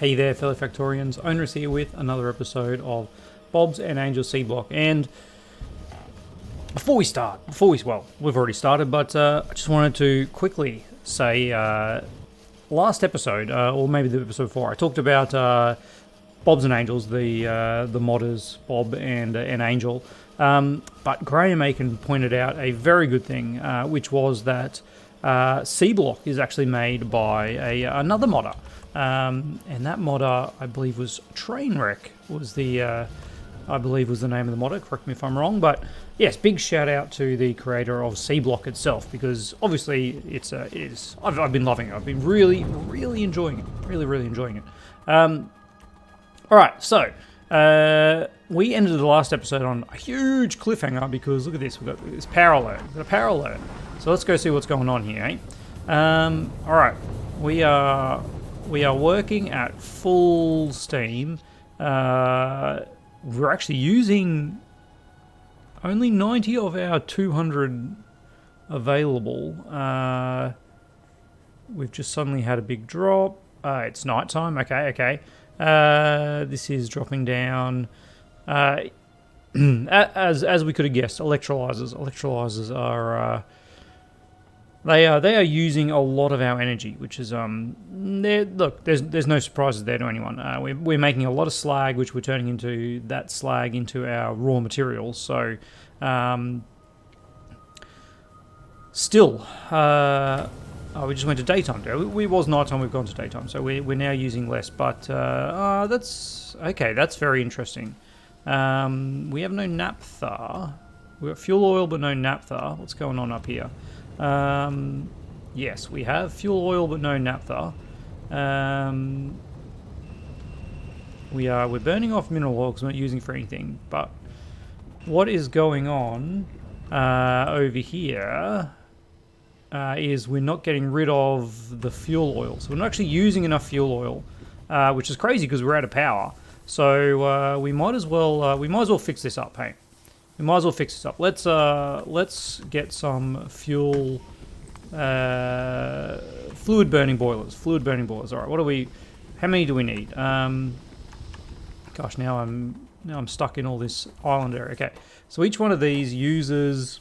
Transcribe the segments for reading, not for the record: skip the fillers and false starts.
Hey there, fellow Factorians. Owners here with another episode of Bob's and Angel's Seablock. And before we start, well, we've already started, but I just wanted to quickly say, last episode, or maybe the episode before, I talked about Bob's and Angels, the modders, Bob and Angel. But Graham Aiken pointed out a very good thing, which was that Seablock is actually made by another modder. And that modder, I believe, was Trainwreck, was the name of the modder. Correct me if I'm wrong, but yes, big shout out to the creator of Seablock itself, because obviously it is. I've been loving it. I've been really enjoying it. Really enjoying it. All right, so we ended the last episode on a huge cliffhanger because look at this. We've got this power alert. We've got a power alert. So let's go see what's going on here, eh? All right, we are working at full steam. We're actually using only 90 of our 200 available. We've just suddenly had a big drop. It's nighttime. Okay. This is dropping down. As we could have guessed, electrolysers. Electrolysers are they are using a lot of our energy, which is look. There's no surprises there to anyone. We're making a lot of slag, which we're turning into that slag into our raw materials. So still, we just went to daytime. We was nighttime. We've gone to daytime, so we're now using less. But that's okay. That's very interesting. We have no naphtha. We've got fuel oil, but no naphtha. What's going on up here? Yes, we have fuel oil, but no naphtha. We're burning off mineral oil because we're not using it for anything. But what is going on over here is we're not getting rid of the fuel oil. So we're not actually using enough fuel oil, which is crazy because we're out of power. So we might as well fix this up, hey? We might as well fix this up. Let's get some fuel, fluid burning boilers. Fluid burning boilers. All right. How many do we need? Gosh, now I'm stuck in all this island area. Okay. So each one of these uses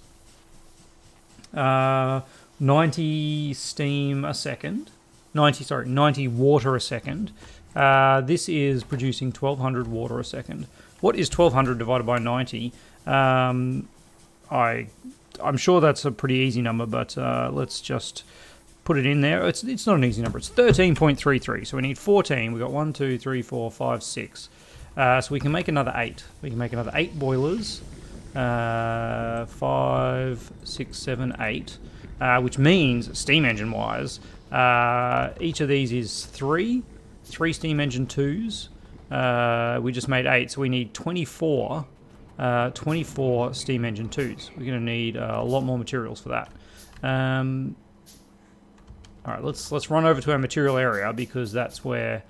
90 steam a second. 90 water a second. This is producing 1200 water a second. What is 1200 divided by 90? I'm sure that's a pretty easy number, but let's just put it in there. It's not an easy number. It's 13.33. So we need 14. We've got 1, 2, 3, 4, 5, 6. So we can make another 8. We can make another 8 boilers. 5, 6, 7, 8. Which means, steam engine wise, each of these is 3 steam engine 2s. We just made 8, so we need 24 steam engine 2s. We're going to need a lot more materials for that. All right, let's run over to our material area because that's where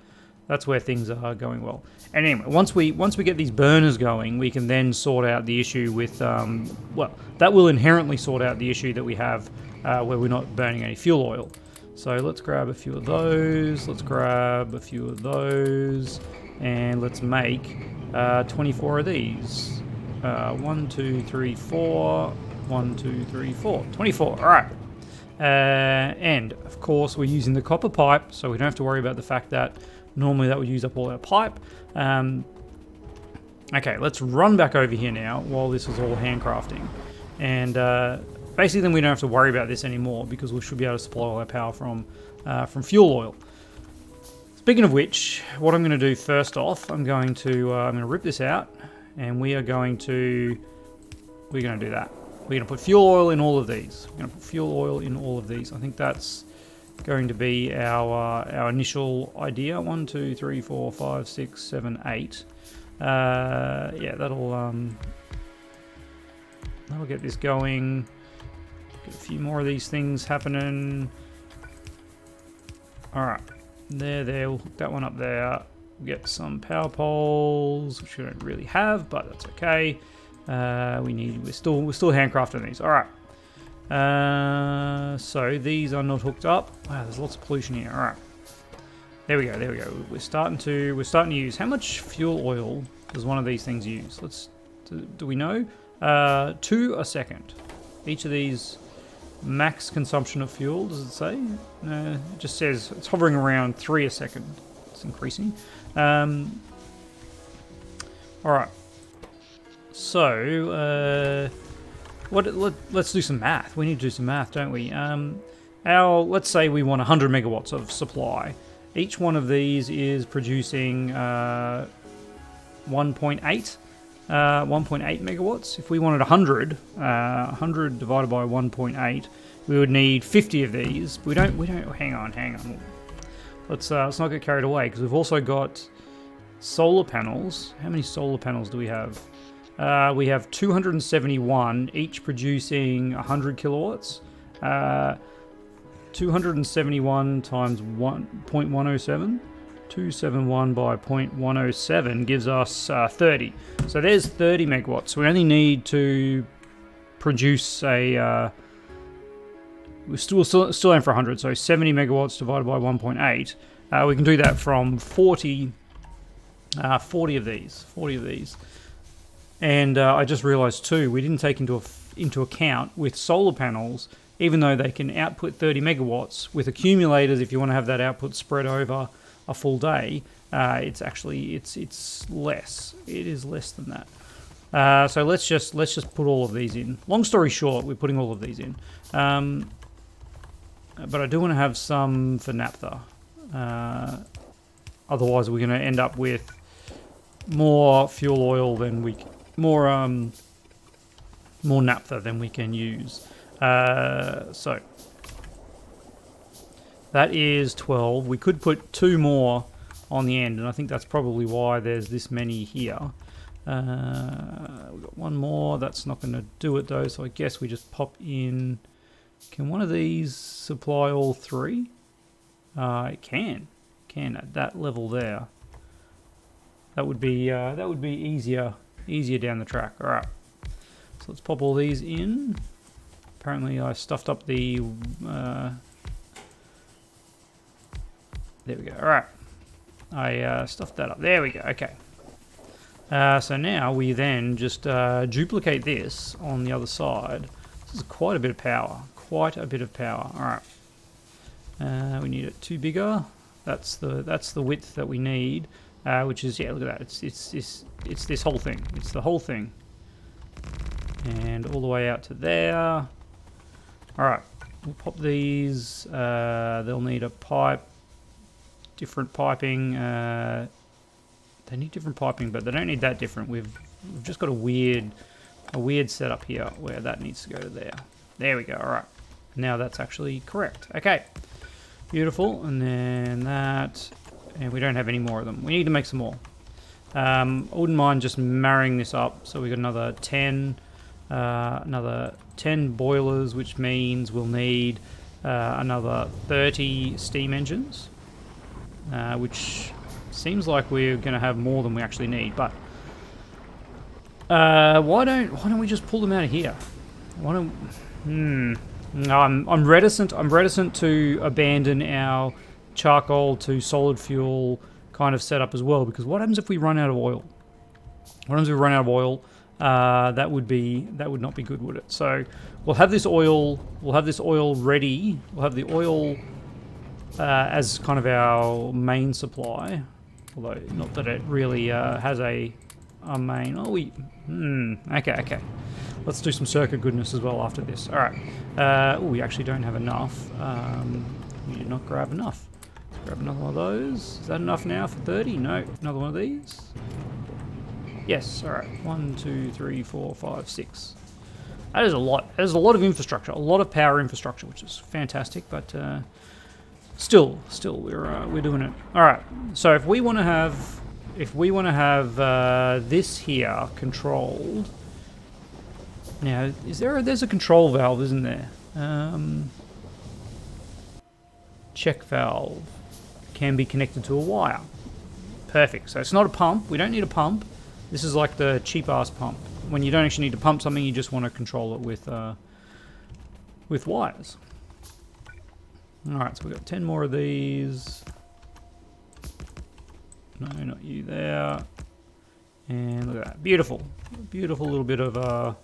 things are going well. And anyway, once we get these burners going, we can then sort out the issue with that will inherently sort out the issue that we have where we're not burning any fuel oil. So let's grab a few of those. Let's grab a few of those, and let's make 24 of these. 1, 2, 3, 4. 1, 2, 3, 4. 24. All right. And of course, we're using the copper pipe, so we don't have to worry about the fact that normally that would use up all our pipe. Okay, let's run back over here now while this is all handcrafting, and basically then we don't have to worry about this anymore because we should be able to supply all our power from fuel oil. Speaking of which, what I'm going to do first off, I'm going to rip this out, and we're going to do that. We're going to put fuel oil in all of these. I think that's going to be our initial idea. 1, 2, 3, 4, 5, 6, 7, 8. Yeah, that'll get this going. Get a few more of these things happening. All right. There, we'll hook that one up there. We'll get some power poles, which we don't really have, but that's okay. We're still handcrafting these. All right. So these are not hooked up. Wow, there's lots of pollution here. All right. There we go. There we go. We're starting to use. How much fuel oil does one of these things use? Do we know? 2 a second. Each of these max consumption of fuel. Does it say? No. It just says it's hovering around 3 a second. It's increasing. All right. So let's do some math. We need to do some math, don't we? Let's say we want 100 megawatts of supply. Each one of these is producing 1.8 megawatts. If we wanted 100 divided by 1.8, we would need 50 of these. We don't. Hang on. Let's not get carried away because we've also got solar panels. How many solar panels do we have? We have 271, each producing 100 kilowatts. 271 times 1.107. 271 by 0.107 gives us 30. So there's 30 megawatts. We only need to produce a... we're still aiming for 100, so 70 megawatts divided by 1.8. We can do that from 40 of these. And I just realized too, we didn't take into account with solar panels, even though they can output 30 megawatts, with accumulators, if you want to have that output spread over a full day, it's less. It is less than that. So let's just put all of these in. Long story short, we're putting all of these in. But I do want to have some for naphtha. Otherwise, we're going to end up with more fuel oil than more naphtha than we can use. So that is 12. We could put 2 more on the end, and I think that's probably why there's this many here. We've got 1 more. That's not going to do it though, so I guess we just pop in. Can one of these supply all 3? It can at that level there. That would be easier down the track. All right, so let's pop all these in. Apparently I stuffed up the... there we go. All right. I stuffed that up. There we go. Okay. So now we then just duplicate this on the other side. This is quite a bit of power. All right. We need it 2 bigger. That's the width that we need, which is, yeah, look at that. It's this whole thing. It's the whole thing. And all the way out to there. Alright, we'll pop these. They'll need a pipe, different piping. They need different piping, but they don't need that different. We've just got a weird setup here where that needs to go to there. There we go. Alright, now that's actually correct. Okay, beautiful. And then that, and we don't have any more of them. We need to make some more. I wouldn't mind just marrying this up. So we got another 10 boilers, which means we'll need another 30 steam engines, which seems like we're going to have more than we actually need. But why don't we just pull them out of here? No, I'm reticent to abandon our charcoal to solid fuel kind of setup as well, because what happens if we run out of oil? That would not be good, would it? So we'll have this oil ready. We'll have the oil as kind of our main supply, although not that it really has a main. Okay. Let's do some circuit goodness as well after this. All right. We actually don't have enough. We did not grab enough. Let's grab another one of those. Is that enough now for 30? No. Another one of these. Yes, alright. 1, 2, 3, 4, 5, 6. That is a lot. That is a lot of infrastructure, a lot of power infrastructure, which is fantastic, but still we're doing it. Alright, so if we want to have this here controlled. Now, there's a control valve, isn't there? Check valve can be connected to a wire. Perfect. So it's not a pump. We don't need a pump. This is like the cheap-ass pump. When you don't actually need to pump something, you just want to control it with wires. Alright, so we've got 10 more of these. No, not you there. And look at that. Beautiful. Beautiful little bit of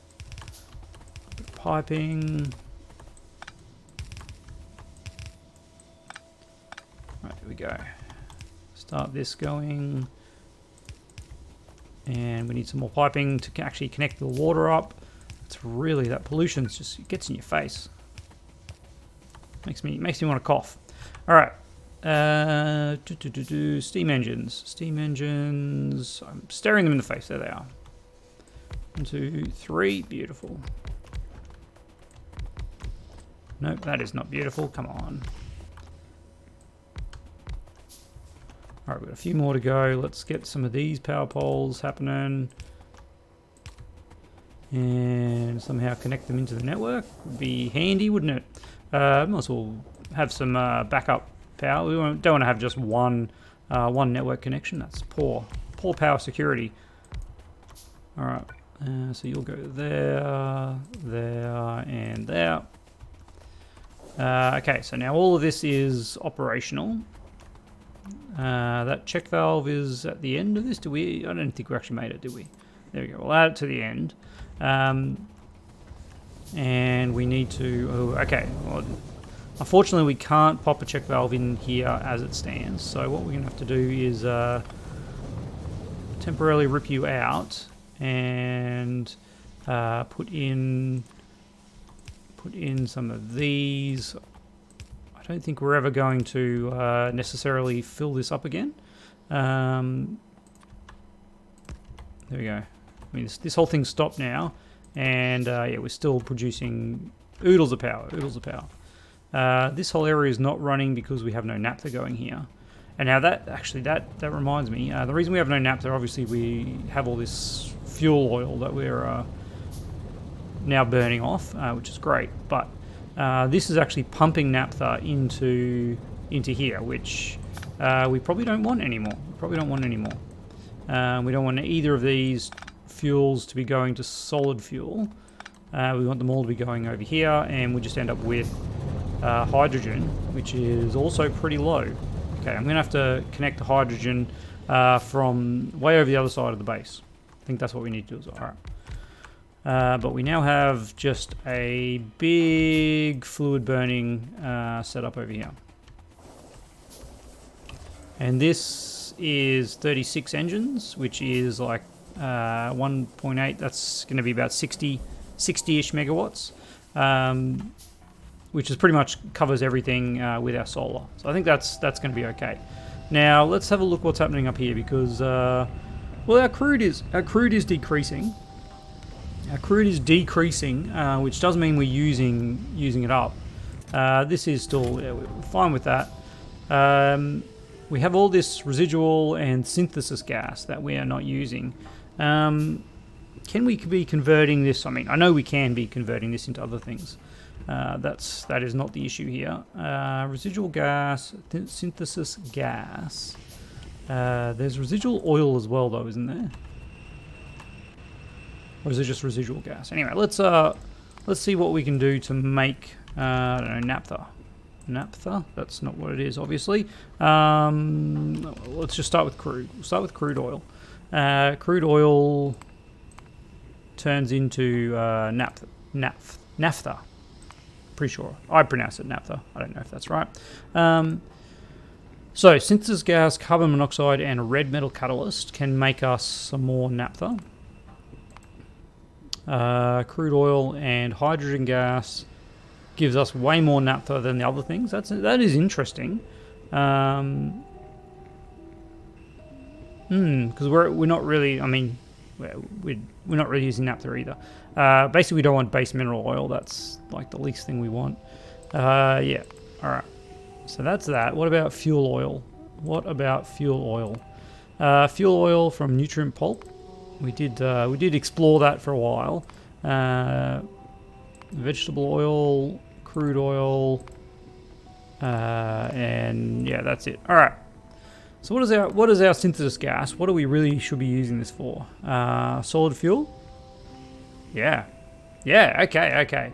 piping. Right, here we go. Start this going. And we need some more piping to actually connect the water up. It's really, that pollution just gets in your face. Makes me want to cough. All right. Steam engines. Steam engines. I'm staring them in the face. There they are. 1, 2, 3. Beautiful. Nope, that is not beautiful. Come on. All right, we've got a few more to go. Let's get some of these power poles happening. And somehow connect them into the network. Would be handy, wouldn't it? Might as well have some backup power. We don't want to have just one network connection. That's poor power security. All right, so you'll go there, there, and there. Okay, so now all of this is operational. That check valve is at the end of this. I don't think we actually made it, did we? There we go. We'll add it to the end. And we need to... Oh, okay. Well, unfortunately, we can't pop a check valve in here as it stands. So what we're going to have to do is temporarily rip you out and put in some of these. I don't think we're ever going to necessarily fill this up again. There we go. I mean, this whole thing's stopped now, and yeah, we're still producing oodles of power. This whole area is not running because we have no naphtha going here. And now that reminds me, the reason we have no naphtha, obviously we have all this fuel oil that we're now burning off, which is great, but this is actually pumping naphtha into here, which we probably don't want anymore. We don't want either of these fuels to be going to solid fuel. We want them all to be going over here, and we just end up with hydrogen, which is also pretty low. Okay, I'm going to have to connect the hydrogen from way over the other side of the base. I think that's what we need to do as well. All right. But we now have just a big fluid burning setup over here. And this is 36 engines, which is like 1.8. That's going to be about 60-ish megawatts, which is pretty much covers everything with our solar. So I think that's going to be okay. Now let's have a look what's happening up here, because well, our crude is decreasing. Our crude is decreasing, which does mean we're using it up. This is still, yeah, we're fine with that. We have all this residual and synthesis gas that we are not using. Can we be converting this? I mean, I know we can be converting this into other things. That is not the issue here. Residual gas, synthesis gas. There's residual oil as well, though, isn't there? Or is it just residual gas? Anyway, let's see what we can do to make I don't know, naphtha. Naphtha? That's not what it is, obviously. Let's just start with crude. We'll start with crude oil. Crude oil turns into naphtha. Pretty sure. I pronounce it naphtha. I don't know if that's right. So, synthesis gas, carbon monoxide, and a red metal catalyst can make us some more naphtha. Crude oil and hydrogen gas gives us way more naphtha than the other things. That is interesting. Because we're not really. I mean, we're not really using naphtha either. Basically, we don't want base mineral oil. That's like the least thing we want. Yeah. All right. So that's that. What about fuel oil? Fuel oil from nutrient pulp. We did explore that for a while. Vegetable oil, crude oil, and yeah, that's it. All right. So what is our synthesis gas? What do we really should be using this for? Solid fuel? Yeah. Yeah, okay.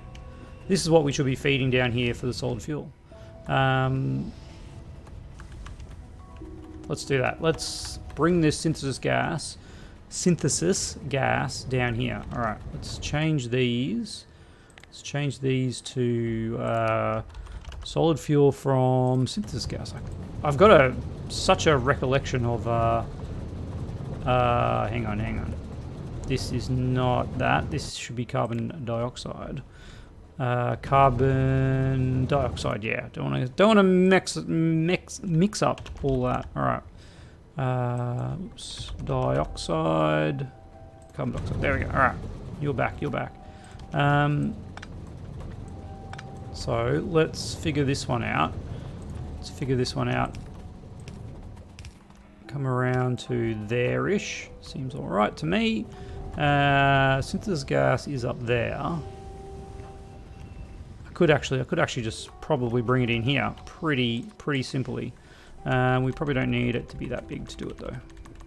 This is what we should be feeding down here for the solid fuel. Let's do that. Let's bring this synthesis gas down here. All right, let's change these. Let's change these to solid fuel from synthesis gas. I've got such a recollection of. Hang on. This is not that. This should be carbon dioxide. Carbon dioxide. Yeah. Don't want to mix up all that. All right. Oops. Dioxide. Carbon dioxide. There we go. All right. You're back. So let's figure this one out. Come around to there-ish. Seems all right to me. Synthesis gas is up there. I could actually just probably bring it in here pretty simply. We probably don't need it to be that big to do it though.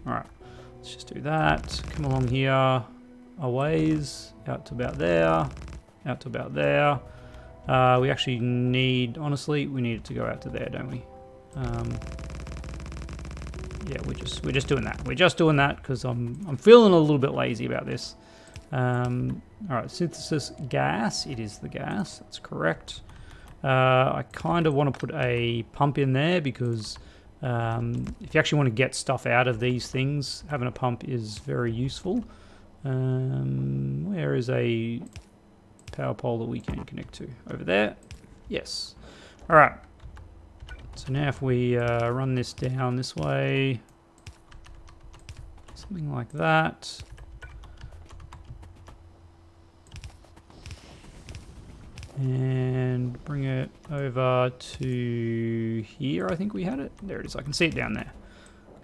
All right, let's just do that. Come along here, a ways out to about there, we actually need, honestly, we need it to go out to there, don't we? Yeah, we're just doing that. We're just doing that because I'm feeling a little bit lazy about this. All right, synthesis gas. It is the gas. That's correct. I kind of want to put a pump in there because if you actually want to get stuff out of these things, having a pump is very useful. Where is a power pole that we can connect to? Over there. Yes. All right. So now if we run this down this way, something like that. And bring it over to here, I think we had it. There it is, I can see it down there.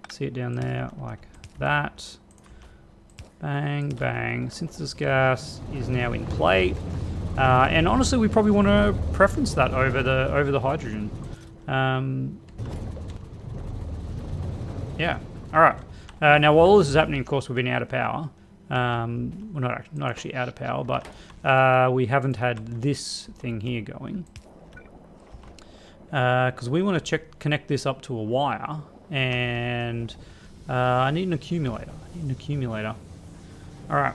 See it down there like that. Bang, bang. Synthesis gas is now in play. And honestly, we probably want to preference that over the hydrogen. Yeah, all right. Now, while all this is happening, of course, we've been out of power. Well, not actually out of power, but we haven't had this thing here going. Because we want to connect this up to a wire, and I need an accumulator. All right.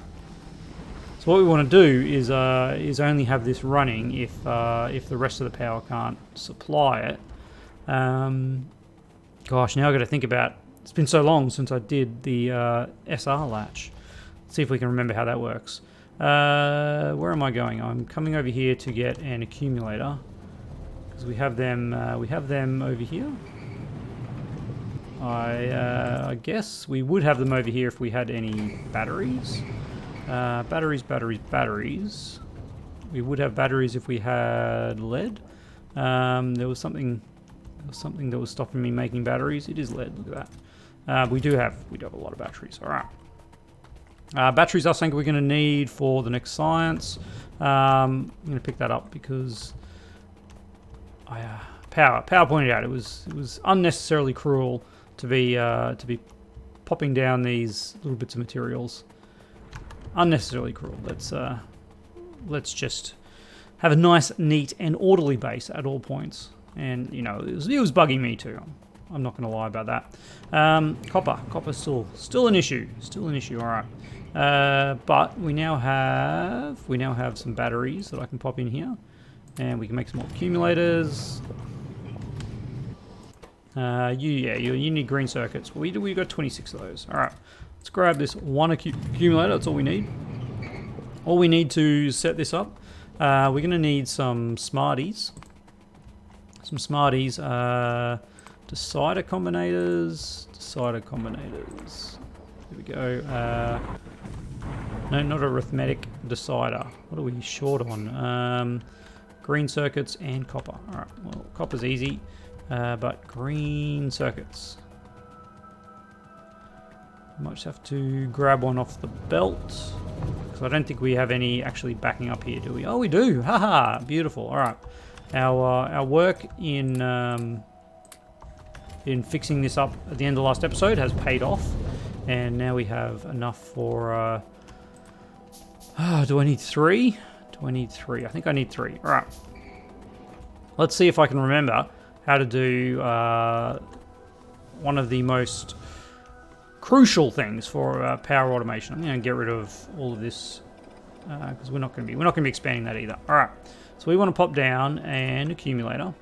So what we want to do is only have this running if the rest of the power can't supply it. Gosh, now I've got to think about. It's been so long since I did the SR latch. Let's see if we can remember how that works. Where am I going? I'm coming over here to get an accumulator because we have them. We have them over here. I guess we would have them over here if we had any batteries. Batteries. We would have batteries if we had lead. There was something that was stopping me making batteries. It is lead. Look at that. We do have a lot of batteries. All right. Batteries I think we're going to need for the next science. I'm going to pick that up because Power pointed out it was unnecessarily cruel to be popping down these little bits of materials. Unnecessarily cruel. Let's just have a nice, neat, and orderly base at all points. And you know, it was bugging me too. I'm not going to lie about that. Copper's still an issue. All right. But we now have some batteries that I can pop in here, and we can make some more accumulators. You need green circuits. We got 26 of those. All right. Let's grab this one accumulator. That's all we need. All we need to set this up. We're going to need some Smarties. Decider combinators. There we go. No, not arithmetic. Decider. What are we short on? Green circuits and copper. All right. Well, copper's easy, but green circuits. Might just have to grab one off the belt because I don't think we have any actually backing up here, do we? Oh, we do. Haha, beautiful. All right. Our work in fixing this up at the end of the last episode has paid off, and now we have enough for. Do I need 3? I think I need 3. All right. Let's see if I can remember how to do one of the most crucial things for power automation. I'm going to get rid of all of this because we're not going to be expanding that either. All right, so we want to pop down an accumulator.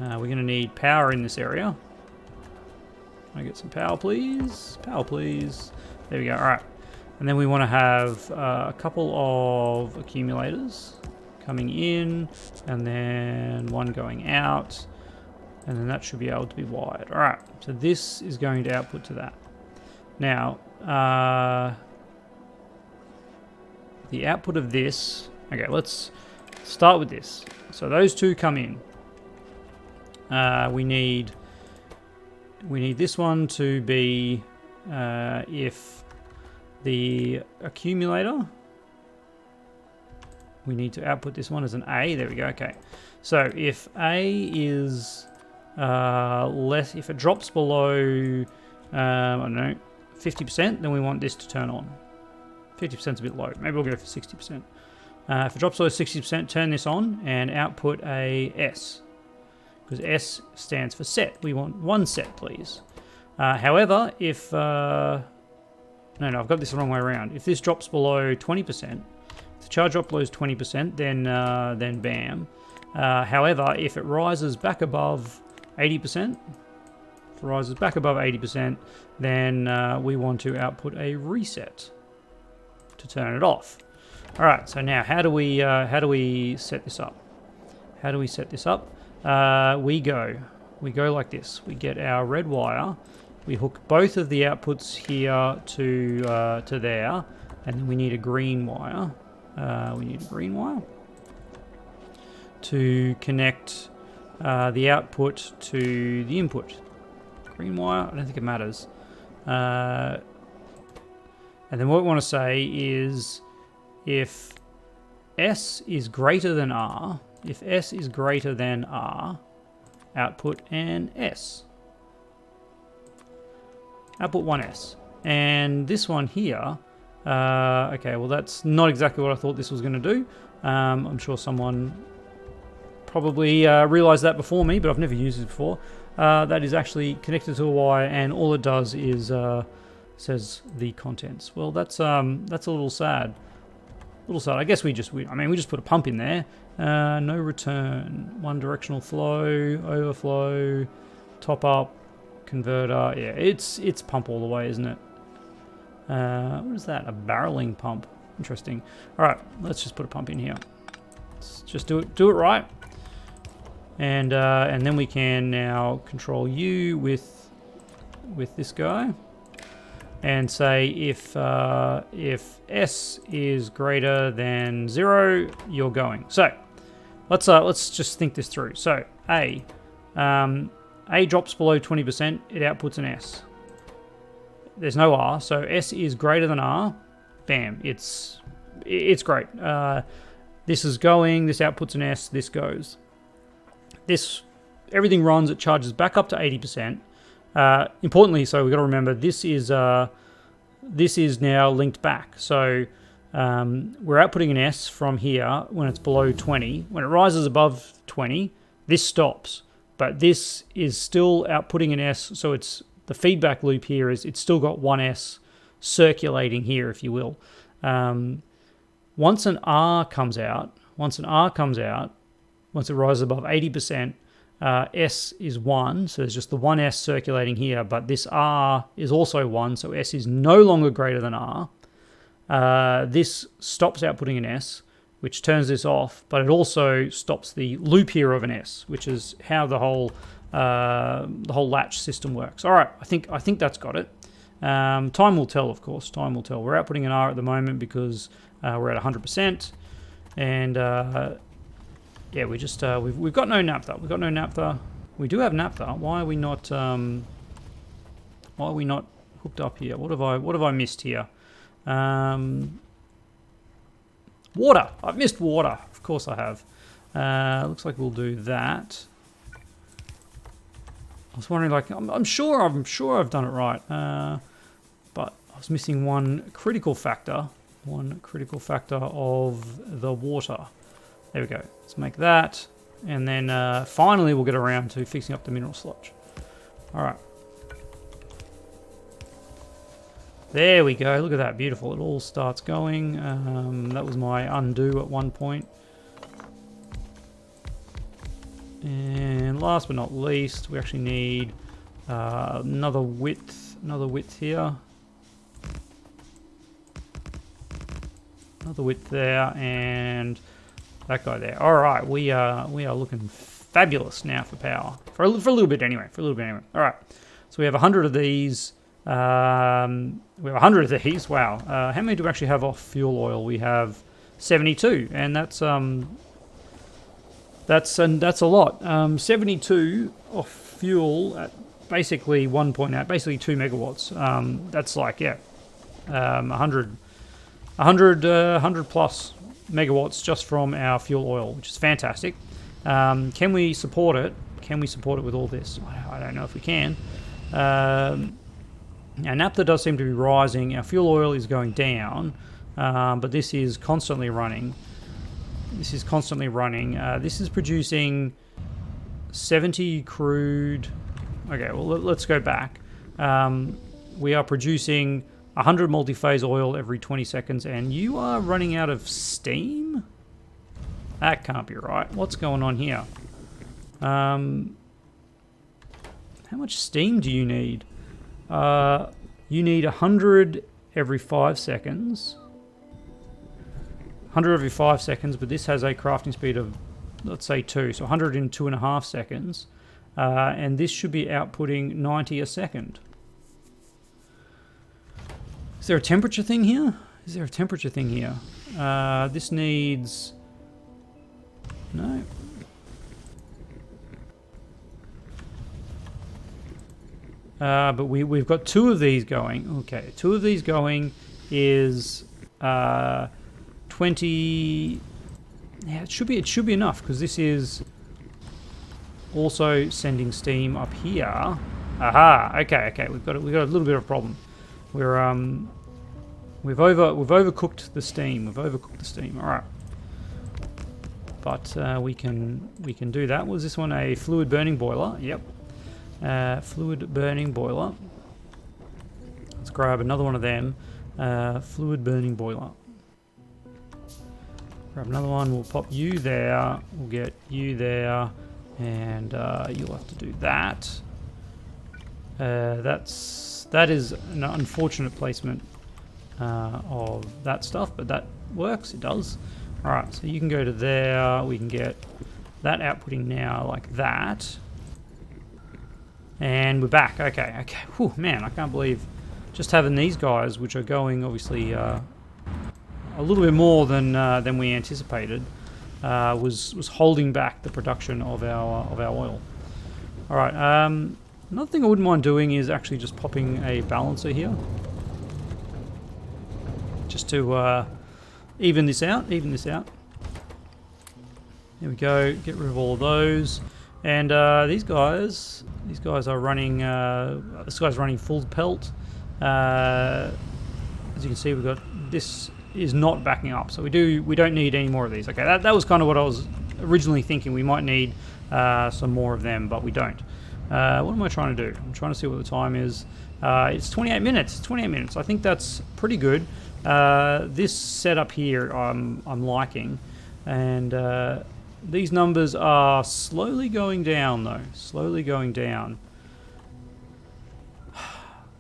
We're going to need power in this area. Can I get some power, please? Power, please. There we go. All right, and then we want to have a couple of accumulators coming in, and then one going out, and then that should be able to be wired. All right, so this is going to output to that. Now, the output of this, okay, let's start with this. So those two come in. We need this one to be if the accumulator, we need to output this one as an A. There we go. Okay, so if A is less, if it drops below I don't know, 50%, then we want this to turn on. 50% is a bit low. Maybe we'll go for 60%. If it drops below 60%, turn this on and output a S, because S stands for set. We want one set, please. However, if no, I've got this the wrong way around. If this drops below 20%, if the charge drop below 20%, then bam. However, if it rises back above 80%, then we want to output a reset to turn it off. All right. So now, how do we set this up? We go like this. We get our red wire. We hook both of the outputs here to there, and then we need a green wire. To connect the output to the input. Green wire, I don't think it matters. And then what we want to say is if S is greater than R, output an S. Output one S. And this one here, okay, well that's not exactly what I thought this was going to do. I'm sure someone probably realized that before me, but I've never used it before. That is actually connected to a wire, and all it does is says the contents. Well, that's a little sad. I guess we just put a pump in there. No return. One directional flow, overflow, top up, converter. Yeah, it's pump all the way, isn't it? What is that? A barreling pump. Interesting. All right, let's just put a pump in here. Let's just do it right. And then we can now control U with this guy, and say if S is greater than 0, you're going. So let's just think this through. So A drops below 20%, it outputs an S. There's no R, so S is greater than R. Bam, it's great. This is going. This outputs an S. This goes. Everything runs, it charges back up to 80%. Importantly, so we've got to remember this is now linked back. So we're outputting an S from here when it's below 20. When it rises above 20, this stops. But this is still outputting an S, so it's the feedback loop here is it's still got one S circulating here, if you will. Once an R comes out, once it rises above 80%, S is 1, so there's just the one S circulating here, but this R is also 1, so S is no longer greater than R. This stops outputting an S, which turns this off, but it also stops the loop here of an S, which is how the whole latch system works. All right, I think that's got it. Time will tell, of course. Time will tell. We're outputting an R at the moment because we're at 100%, and yeah, we've got no naphtha. We've got no naphtha. We do have naphtha. Why are we not hooked up here? What have I missed here? Water. I've missed water. Of course I have. Looks like we'll do that. I was wondering, like, I'm sure I've done it right, but I was missing one critical factor of the water. There we go. Let's make that, and then finally we'll get around to fixing up the mineral sludge. All right, There we go. Look at that. Beautiful. It all starts going. That was my undo at one point. And last but not least, we actually need another width here. Another width there, and that guy there. All right, we are looking fabulous now for power. For a little bit anyway. All right, so we have 100 of these. We have 100 of these. Wow. How many do we actually have off fuel oil? We have 72, and that's a lot. 72 off fuel at basically 1.8, basically 2 megawatts. That's like 100 plus megawatts just from our fuel oil, which is fantastic. Can we support it? Can we support it with all this? I don't know if we can. Our naphtha does seem to be rising. Our fuel oil is going down, but this is constantly running. This is producing 70 crude. Okay, well, let's go back. We are producing 100 multi-phase oil every 20 seconds, and you are running out of steam? That can't be right. What's going on here? How much steam do you need? You need 100 every 5 seconds. 100 every 5 seconds, but this has a crafting speed of, let's say, 2. So 100 in 2.5 seconds. And this should be outputting 90 a second. Is there a temperature thing here? This needs... No. But we've got 2 of these going. Okay, 2 of these going is 20. Yeah, it should be enough, because this is also sending steam up here. Aha. Okay. We've got a little bit of a problem. We've overcooked the steam. All right. But we can do that. Was this one a fluid burning boiler? Yep. Fluid burning boiler. Let's grab another one of them. Fluid burning boiler. Grab another one. We'll pop you there. We'll get you there, and you'll have to do that. That is an unfortunate placement of that stuff, but that works. It does. All right. So you can go to there. We can get that outputting now like that. And we're back. Okay. Whew, man, I can't believe just having these guys, which are going obviously a little bit more than we anticipated, was holding back the production of our oil. All right. Another thing I wouldn't mind doing is actually just popping a balancer here, just to even this out. There we go. Get rid of all of those. And these guys are running. This guy's running full pelt. As you can see, we've got this is not backing up, so we don't need any more of these. Okay, that was kind of what I was originally thinking. We might need some more of them, but we don't. What am I trying to do? I'm trying to see what the time is. It's 28 minutes. 28 minutes. I think that's pretty good. This setup here, I'm liking, and. These numbers are slowly going down, though. Slowly going down.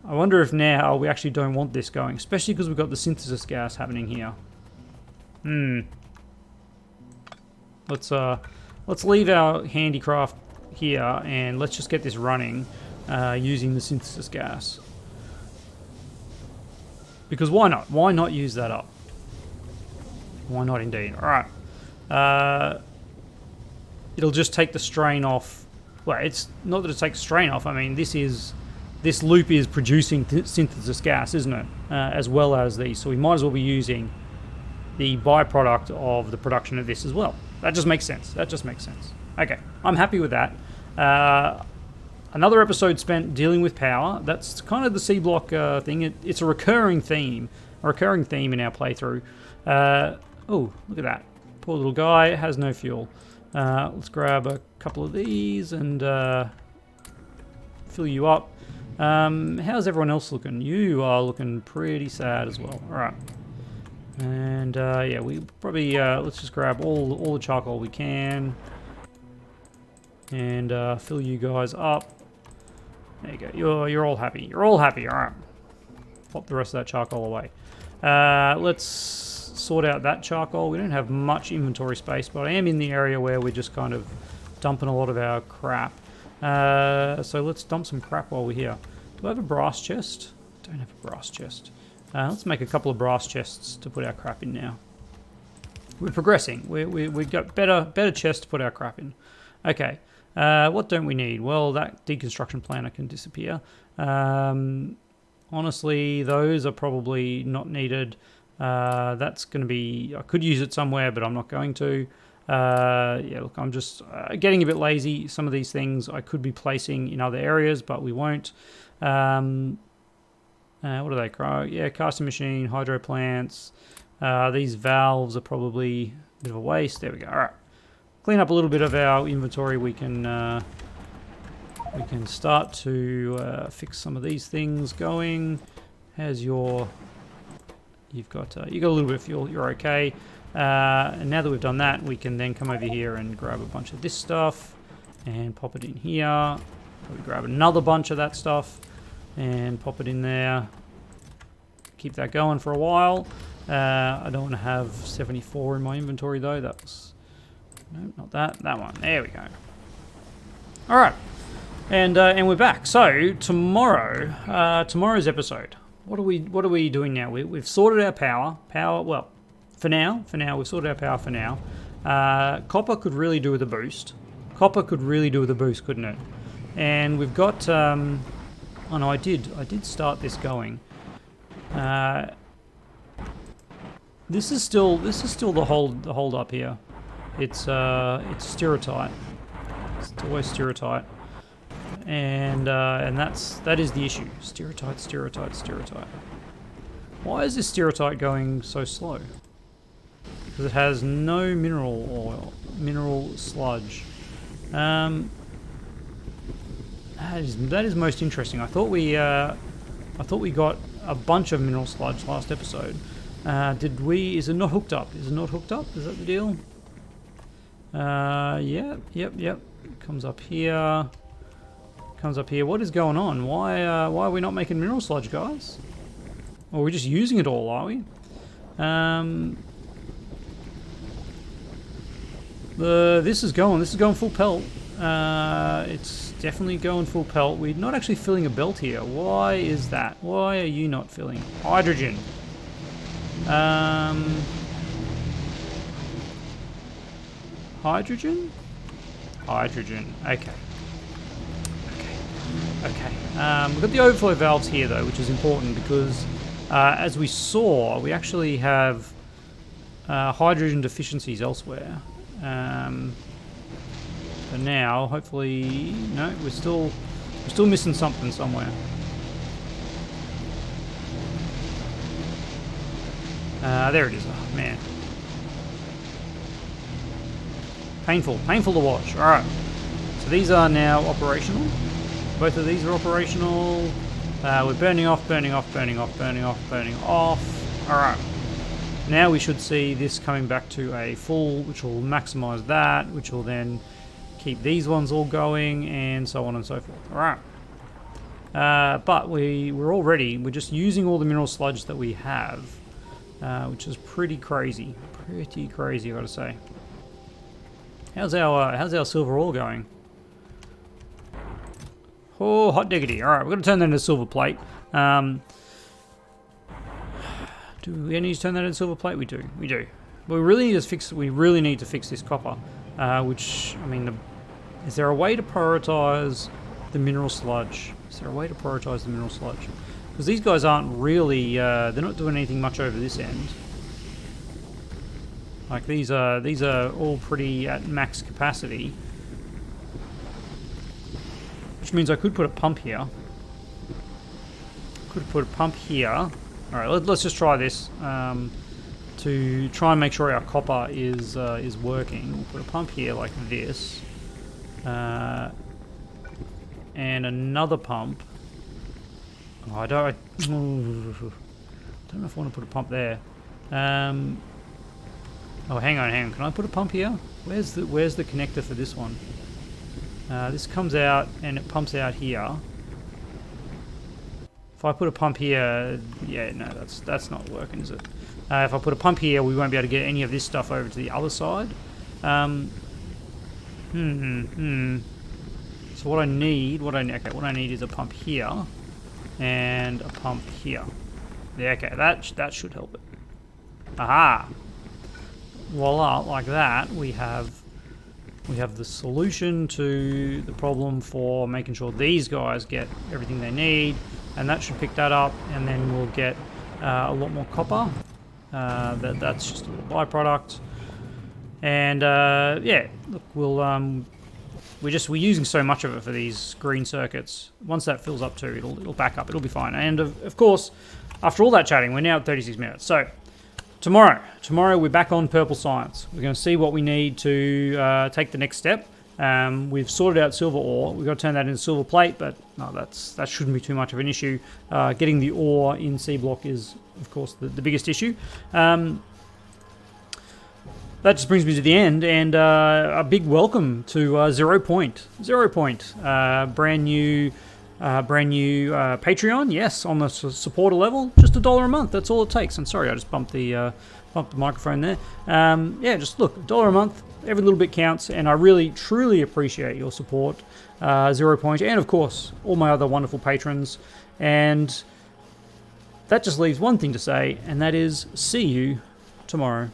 I wonder if now we actually don't want this going, especially because we've got the synthesis gas happening here. Let's leave our handicraft here and let's just get this running using the synthesis gas. Because why not? Why not use that up? Why not, indeed? All right. It'll just take the strain off. Well, it's not that it takes strain off. I mean, this loop is producing synthesis gas, isn't it? As well as these. So we might as well be using the byproduct of the production of this as well. That just makes sense. Okay, I'm happy with that. Another episode spent dealing with power. That's kind of the Seablock thing. It's a recurring theme. in our playthrough. Oh, look at that. Poor little guy has no fuel. Let's grab a couple of these and fill you up. How's everyone else looking? You are looking pretty sad as well. All right. And yeah, we probably let's just grab all the charcoal we can, and fill you guys up. There you go. You're all happy. You're all happy. All right. Pop the rest of that charcoal away. Let's sort out that charcoal. We don't have much inventory space, but I am in the area where we're just kind of dumping a lot of our crap. So let's dump some crap while we're here. Do I have a brass chest? Don't have a brass chest. Let's make a couple of brass chests to put our crap in now. We're progressing. We've got better chests to put our crap in. Okay. What don't we need? Well, that deconstruction planner can disappear. Honestly, those are probably not needed. That's going to be... I could use it somewhere, but I'm not going to. Yeah, look, I'm just getting a bit lazy. Some of these things I could be placing in other areas, but we won't. What do they call? Yeah, casting machine, hydro plants. These valves are probably a bit of a waste. There we go. All right. Clean up a little bit of our inventory. We can start to fix some of these things going. How's your... You've got a little bit of fuel. You're okay. And now that we've done that, we can then come over here and grab a bunch of this stuff and pop it in here. Probably grab another bunch of that stuff and pop it in there. Keep that going for a while. I don't want to have 74 in my inventory though. That was... No, not that. That one. There we go. All right. And we're back. So tomorrow's episode. What are we doing now? We've sorted our power. Well, for now, we've sorted our power for now. Copper could really do with a boost. Couldn't it? And we've got... oh no, I did start this going. This is still the hold up here. It's stereotype. It's always stereotype. And that is the issue. Stereotype. Why is this stereotype going so slow? Because it has no mineral sludge. That is most interesting. I thought we got a bunch of mineral sludge last episode. Did we? Is it not hooked up? Is that the deal? Yeah. Yep. Comes up here. What is going on? Why are we not making mineral sludge, guys? Or are we just using it all, are we? This is going full pelt. It's definitely going full pelt. We're not actually filling a belt here. Why is that? Why are you not filling? Hydrogen. Hydrogen. Okay. We've got the overflow valves here though, which is important because as we saw, we actually have hydrogen deficiencies elsewhere. But now, hopefully, no, we're still missing something somewhere. There it is. Oh, man. Painful to watch. All right. So these are now operational. Both of these are operational. We're burning off. All right. Now we should see this coming back to a full, which will maximize that, which will then keep these ones all going, and so on and so forth. All right. But we're just using all the mineral sludge that we have, which is pretty crazy. I gotta say. How's our silver ore going? Oh, hot diggity. All right, we're going to turn that into silver plate. Do we need to turn that into silver plate? We do. But we really need to fix this copper. Which, I mean, is there a way to prioritize the mineral sludge? Because these guys aren't really, they're not doing anything much over this end. Like these are all pretty at max capacity. Which means I could put a pump here. Alright, let's just try this to try and make sure our copper is working. We'll put a pump here like this. And another pump Oh, I don't know if I want to put a pump there. Oh, hang on. Can I put a pump here? Where's the connector for this one? This comes out and it pumps out here. If I put a pump here, yeah, no, that's not working, is it? If I put a pump here, we won't be able to get any of this stuff over to the other side. So what I need is a pump here and a pump here. Yeah, okay, that should help it. Aha! Voila, like that, we have the solution to the problem for making sure these guys get everything they need, and that should pick that up, and then we'll get a lot more copper. That's just a little byproduct, and yeah, look, we're using so much of it for these green circuits. Once that fills up too, it'll back up. It'll be fine. And of course, after all that chatting, we're now at 36 minutes. So tomorrow we're back on purple science. We're going to see what we need to take the next step. We've sorted out silver ore. We've got to turn that into silver plate, but no, that shouldn't be too much of an issue. Getting the ore in Seablock is, of course, the biggest issue. That just brings me to the end, and a big welcome to 0 Point. 0 Point, brand new Patreon. Yes, on the supporter level, just $1 a month. That's all it takes. And sorry, I just bumped the microphone there. Yeah, just look, $1 a month. Every little bit counts, and I really, truly appreciate your support, 0 Point, and of course, all my other wonderful patrons. And that just leaves one thing to say, and that is, see you tomorrow.